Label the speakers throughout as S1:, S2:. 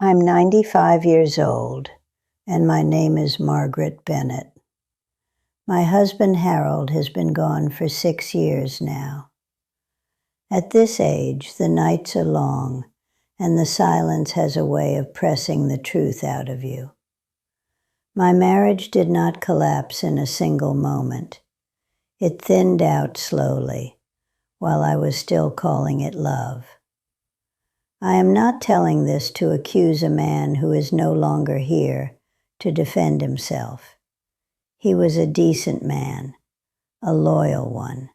S1: I'm 95 years old, and my name is Margaret Bennett. My husband Harold has been gone for 6 years now. At this age, the nights are long, and the silence has a way of pressing the truth out of you. My marriage did not collapse in a single moment. It thinned out slowly, while I was still calling it love. I am not telling this to accuse a man who is no longer here to defend himself. He was a decent man, a loyal one.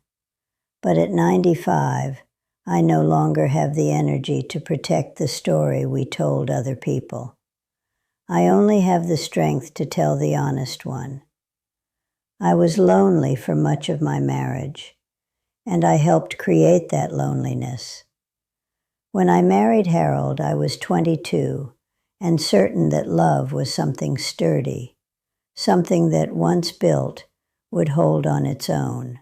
S1: But at 95, I no longer have the energy to protect the story we told other people. I only have the strength to tell the honest one. I was lonely for much of my marriage, and I helped create that loneliness. When I married Harold, I was 22 and certain that love was something sturdy, something that once built would hold on its own.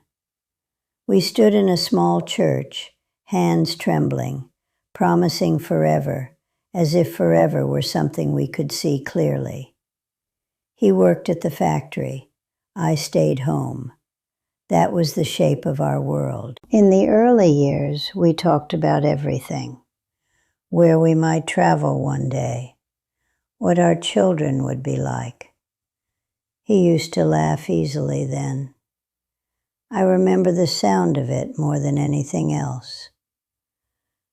S1: We stood in a small church, hands trembling, promising forever, as if forever were something we could see clearly. He worked at the factory. I stayed home. That was the shape of our world. In the early years, we talked about everything. Where we might travel one day. What our children would be like. He used to laugh easily then. I remember the sound of it more than anything else.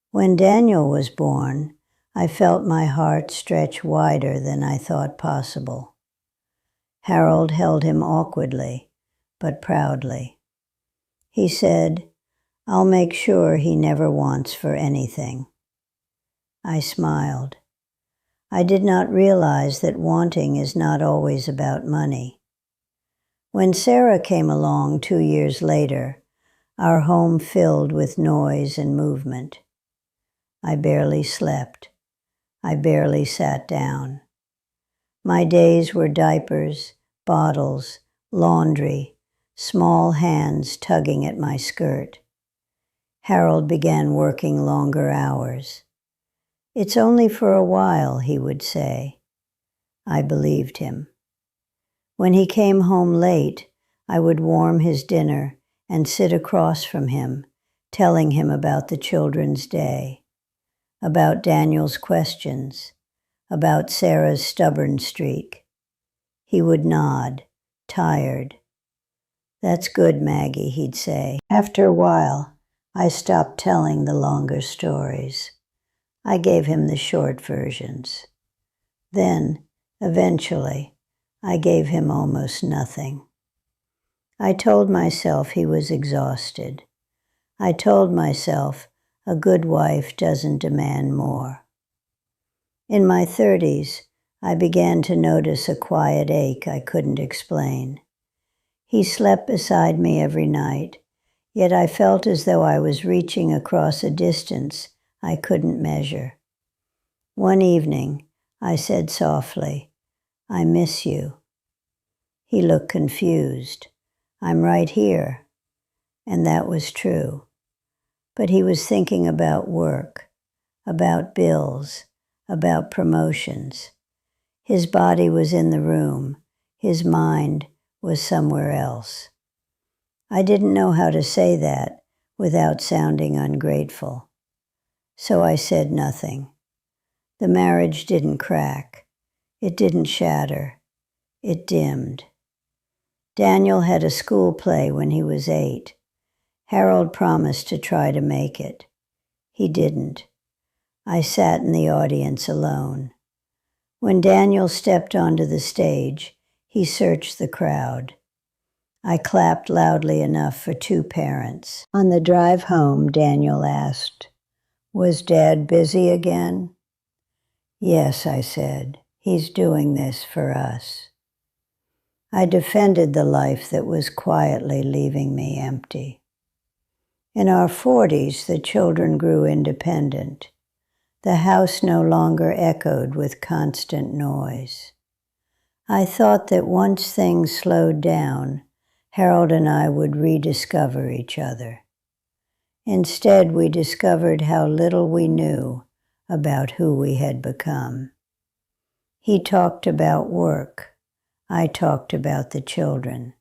S1: When Daniel was born, I felt my heart stretch wider than I thought possible. Harold held him awkwardly, but proudly. He said, "I'll make sure he never wants for anything." I smiled. I did not realize that wanting is not always about money. When Sarah came along 2 years later, our home filled with noise and movement. I barely slept. I barely sat down. My days were diapers, bottles, laundry, small hands tugging at my skirt. Harold began working longer hours. "It's only for a while," he would say. I believed him. When he came home late, I would warm his dinner and sit across from him, telling him about the children's day, about Daniel's questions, about Sarah's stubborn streak. He would nod, tired. "That's good, Maggie," he'd say. After a while, I stopped telling the longer stories. I gave him the short versions. Then, eventually, I gave him almost nothing. I told myself he was exhausted. I told myself a good wife doesn't demand more. In my 30s, I began to notice a quiet ache I couldn't explain. He slept beside me every night, yet I felt as though I was reaching across a distance I couldn't measure. One evening, I said softly, "I miss you." He looked confused. "I'm right here." And that was true. But he was thinking about work, about bills, about promotions. His body was in the room. His mind was somewhere else. I didn't know how to say that without sounding ungrateful. So I said nothing. The marriage didn't crack. It didn't shatter. It dimmed. Daniel had a school play when he was 8. Harold promised to try to make it. He didn't. I sat in the audience alone. When Daniel stepped onto the stage, he searched the crowd. I clapped loudly enough for 2 parents. On the drive home, Daniel asked, "Was Dad busy again?" "Yes," I said. "He's doing this for us." I defended the life that was quietly leaving me empty. In our 40s, the children grew independent. The house no longer echoed with constant noise. I thought that once things slowed down, Harold and I would rediscover each other. Instead, we discovered how little we knew about who we had become. He talked about work. I talked about the children.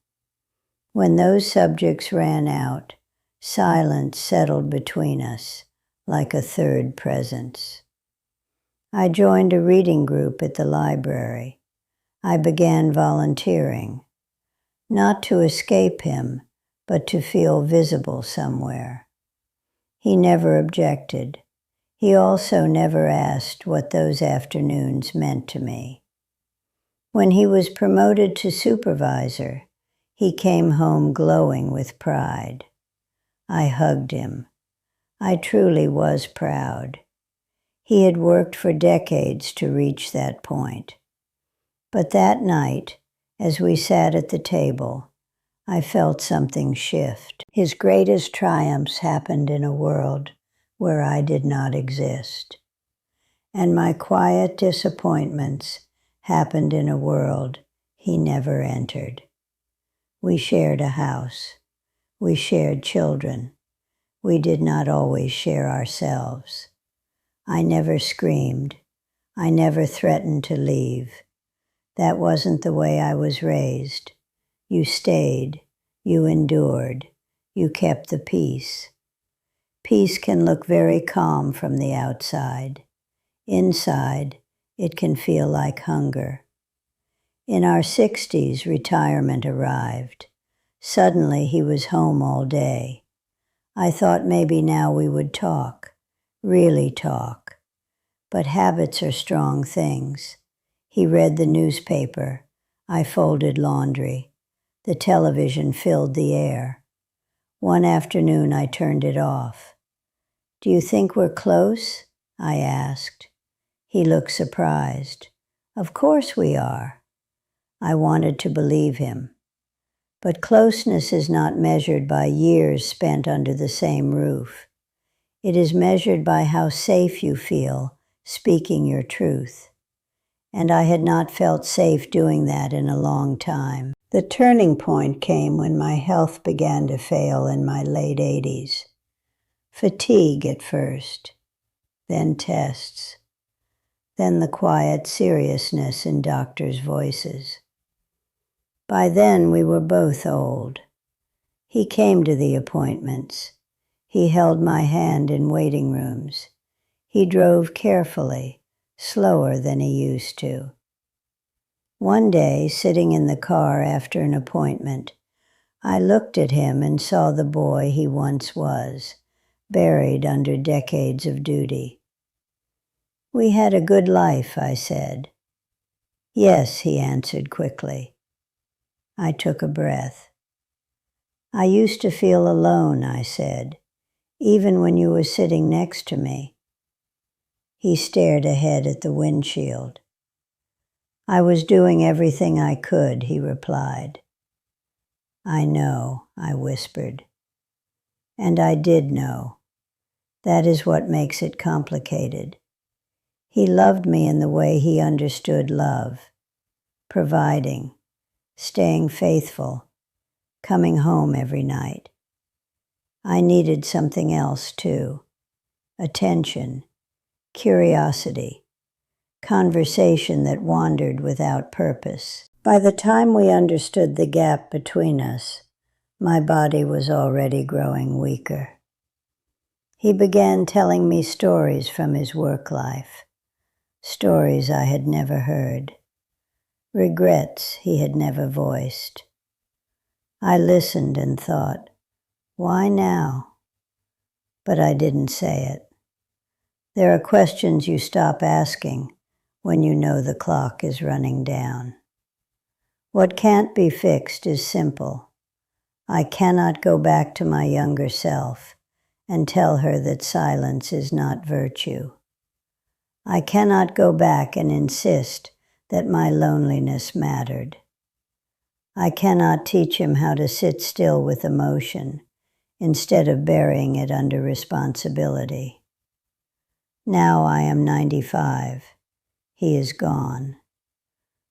S1: When those subjects ran out, silence settled between us like a third presence. I joined a reading group at the library. I began volunteering, not to escape him, but to feel visible somewhere. He never objected. He also never asked what those afternoons meant to me. When he was promoted to supervisor, he came home glowing with pride. I hugged him. I truly was proud. He had worked for decades to reach that point. But that night, as we sat at the table, I felt something shift. His greatest triumphs happened in a world where I did not exist. And my quiet disappointments happened in a world he never entered. We shared a house. We shared children. We did not always share ourselves. I never screamed. I never threatened to leave. That wasn't the way I was raised. You stayed. You endured. You kept the peace. Peace can look very calm from the outside. Inside, it can feel like hunger. In our 60s, retirement arrived. Suddenly, he was home all day. I thought maybe now we would talk, really talk. But habits are strong things. He read the newspaper. I folded laundry. The television filled the air. One afternoon, I turned it off. "Do you think we're close?" I asked. He looked surprised. "Of course we are." I wanted to believe him. But closeness is not measured by years spent under the same roof. It is measured by how safe you feel speaking your truth. And I had not felt safe doing that in a long time. The turning point came when my health began to fail in my late 80s. Fatigue at first, then tests, then the quiet seriousness in doctors' voices. By then we were both old. He came to the appointments. He held my hand in waiting rooms. He drove carefully, slower than he used to. One day, sitting in the car after an appointment, I looked at him and saw the boy he once was, buried under decades of duty. "We had a good life," I said. "Yes," he answered quickly. I took a breath. "I used to feel alone," I said, "even when you were sitting next to me." He stared ahead at the windshield. "I was doing everything I could," he replied. "I know," I whispered. And I did know. That is what makes it complicated. He loved me in the way he understood love, providing, staying faithful, coming home every night. I needed something else too: attention, curiosity, conversation that wandered without purpose. By the time we understood the gap between us, my body was already growing weaker. He began telling me stories from his work life, stories I had never heard, regrets he had never voiced. I listened and thought, why now? But I didn't say it. There are questions you stop asking when you know the clock is running down. What can't be fixed is simple. I cannot go back to my younger self and tell her that silence is not virtue. I cannot go back and insist that my loneliness mattered. I cannot teach him how to sit still with emotion instead of burying it under responsibility. Now I am 95. He is gone.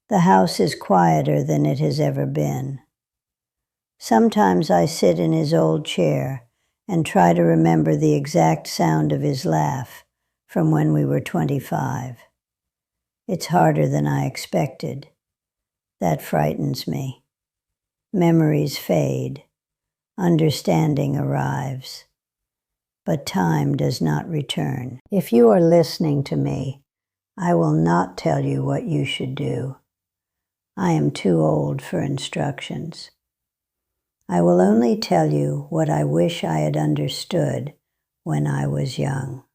S1: The house is quieter than it has ever been. Sometimes I sit in his old chair and try to remember the exact sound of his laugh from when we were 25. It's harder than I expected. That frightens me. Memories fade. Understanding arrives. But time does not return. If you are listening to me, I will not tell you what you should do. I am too old for instructions. I will only tell you what I wish I had understood when I was young.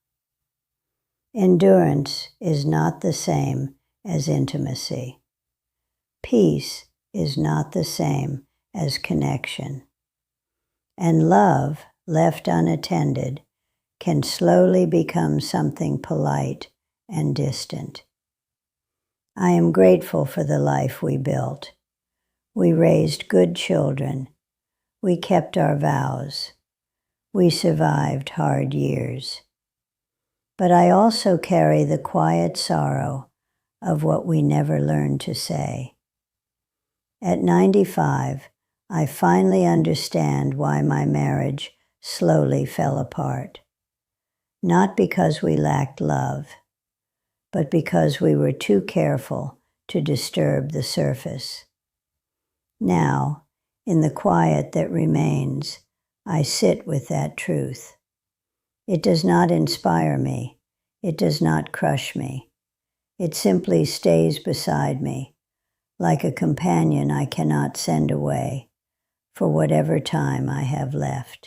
S1: Endurance is not the same as intimacy. Peace is not the same as connection. And love, left unattended, can slowly become something polite and distant. I am grateful for the life we built. We raised good children. We kept our vows. We survived hard years. But I also carry the quiet sorrow of what we never learned to say. At 95, I finally understand why my marriage slowly fell apart. Not because we lacked love, but because we were too careful to disturb the surface. Now, in the quiet that remains, I sit with that truth. It does not inspire me. It does not crush me. It simply stays beside me, like a companion I cannot send away for whatever time I have left.